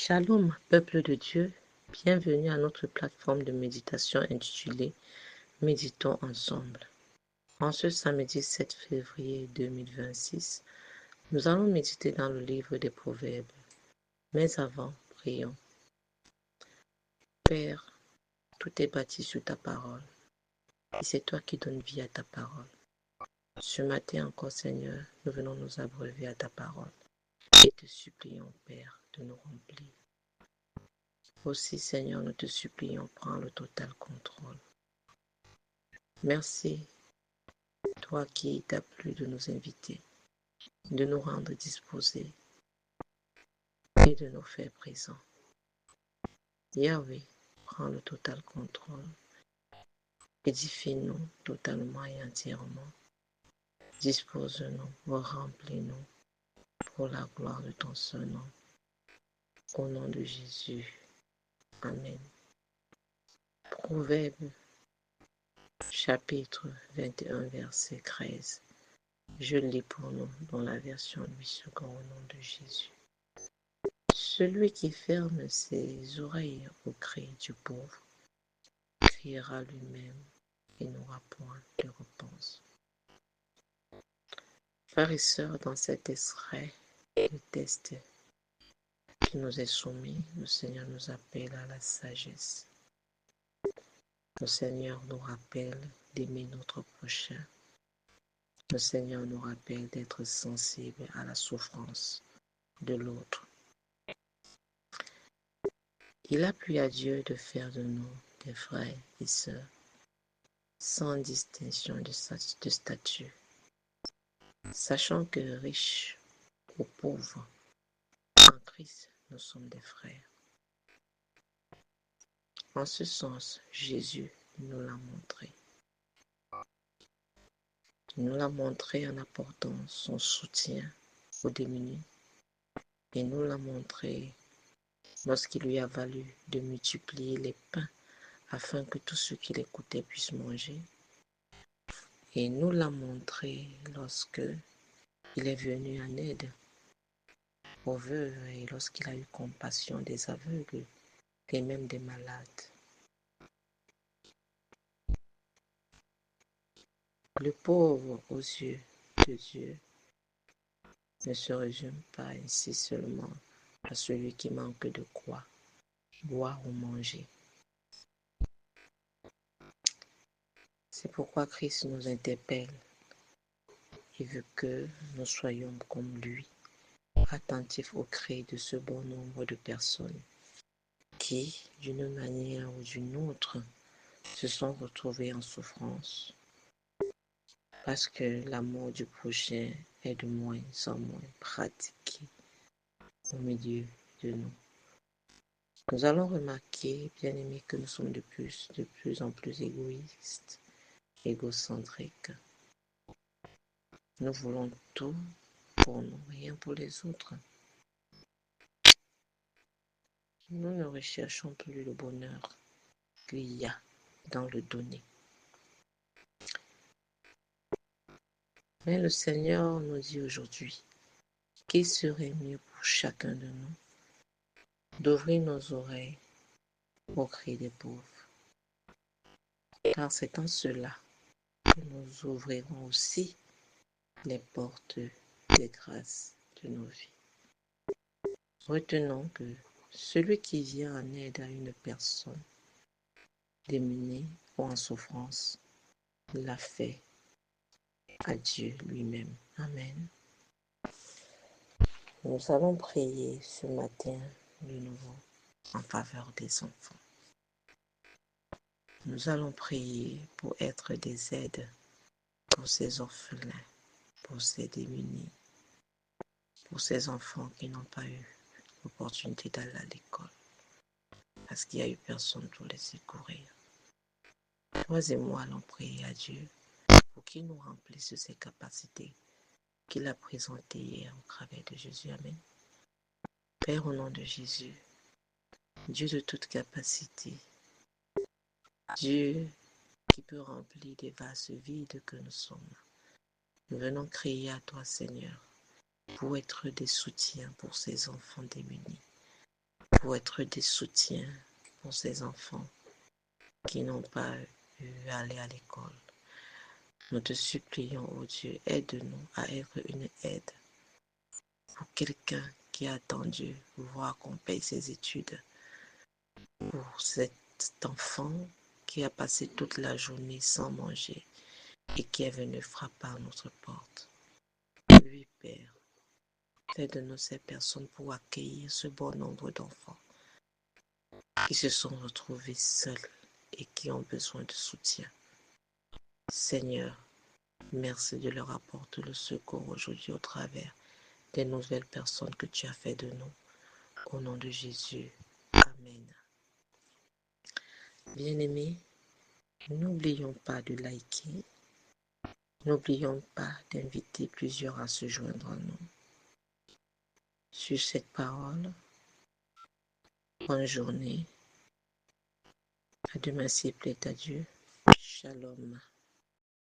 Shalom, peuple de Dieu, bienvenue à notre plateforme de méditation intitulée Méditons ensemble. En ce samedi 7 février 2026, nous allons méditer dans le livre des Proverbes. Mais avant, prions. Père, tout est bâti sur ta parole, et c'est toi qui donnes vie à ta parole. Ce matin encore, Seigneur, nous venons nous abreuver à ta parole et te supplions, Père, de nous remplir. Aussi, Seigneur, nous te supplions, prends le total contrôle. Merci, toi qui t'as plu de nous inviter, de nous rendre disposés et de nous faire présents. Yahweh, prends le total contrôle. Édifie-nous totalement et entièrement. Dispose-nous, remplis-nous pour la gloire de ton seul nom. Au nom de Jésus. Amen. Proverbe, chapitre 21, verset 13. Je lis pour nous dans la version 8 secondes au nom de Jésus. Celui qui ferme ses oreilles au cri du pauvre criera lui-même et n'aura point de réponse. Frères et sœurs, dans cet extrait de test qui nous est soumis, le Seigneur nous appelle à la sagesse. Le Seigneur nous rappelle d'aimer notre prochain. Le Seigneur nous rappelle d'être sensible à la souffrance de l'autre. Il a plu à Dieu de faire de nous des frères et sœurs sans distinction de statut, sachant que riches ou pauvres, en Christ, nous sommes des frères. En ce sens, Jésus nous l'a montré. Il nous l'a montré en apportant son soutien aux démunis. Et nous l'a montré lorsqu'il lui a valu de multiplier les pains afin que tous ceux qui l'écoutaient puissent manger. Et nous l'a montré lorsque il est venu en aide aux veuves et lorsqu'il a eu compassion des aveugles et même des malades. Le pauvre aux yeux de Dieu ne se résume pas ainsi seulement à celui qui manque de quoi boire ou manger. C'est pourquoi Christ nous interpelle. Il veut que nous soyons comme lui, attentifs au cri de ce bon nombre de personnes qui, d'une manière ou d'une autre, se sont retrouvées en souffrance parce que l'amour du prochain est de moins en moins pratiqué au milieu de nous. Nous allons remarquer, bien aimés, que nous sommes de plus en plus égoïstes, égocentriques. Nous voulons tout pour nous, rien pour les autres. Nous ne recherchons plus le bonheur qu'il y a dans le donner. Mais le Seigneur nous dit aujourd'hui qu'il serait mieux pour chacun de nous d'ouvrir nos oreilles au cri des pauvres. Car c'est en cela que nous ouvrirons aussi les portes des grâces de nos vies. Retenons que celui qui vient en aide à une personne démunie ou en souffrance l'a fait à Dieu lui-même. Amen. Nous allons prier ce matin de nouveau en faveur des enfants. Nous allons prier pour être des aides pour ces orphelins, pour ces démunis, pour ces enfants qui n'ont pas eu l'opportunité d'aller à l'école parce qu'il n'y a eu personne pour les secourir. Toi et moi allons prier à Dieu pour qu'il nous remplisse de ses capacités qu'il a présentées hier au travers de Jésus. Amen. Père, au nom de Jésus, Dieu de toute capacité, Dieu qui peut remplir des vases vides que nous sommes, nous venons crier à toi, Seigneur, pour être des soutiens pour ces enfants démunis. pour être des soutiens pour ces enfants qui n'ont pas eu à aller à l'école. Nous te supplions, ô Dieu, aide-nous à être une aide pour quelqu'un qui a attendu voir qu'on paye ses études, pour cet enfant qui a passé toute la journée sans manger et qui est venu frapper à notre porte. Oui, Père, fais de nous ces personnes pour accueillir ce bon nombre d'enfants qui se sont retrouvés seuls et qui ont besoin de soutien. Seigneur, merci de leur apporter le secours aujourd'hui au travers des nouvelles personnes que tu as fait de nous. Au nom de Jésus. Amen. Bien-aimés, n'oublions pas de liker. N'oublions pas d'inviter plusieurs à se joindre à nous. Sur cette parole, bonne journée. À demain s'il plaît à Dieu. Shalom.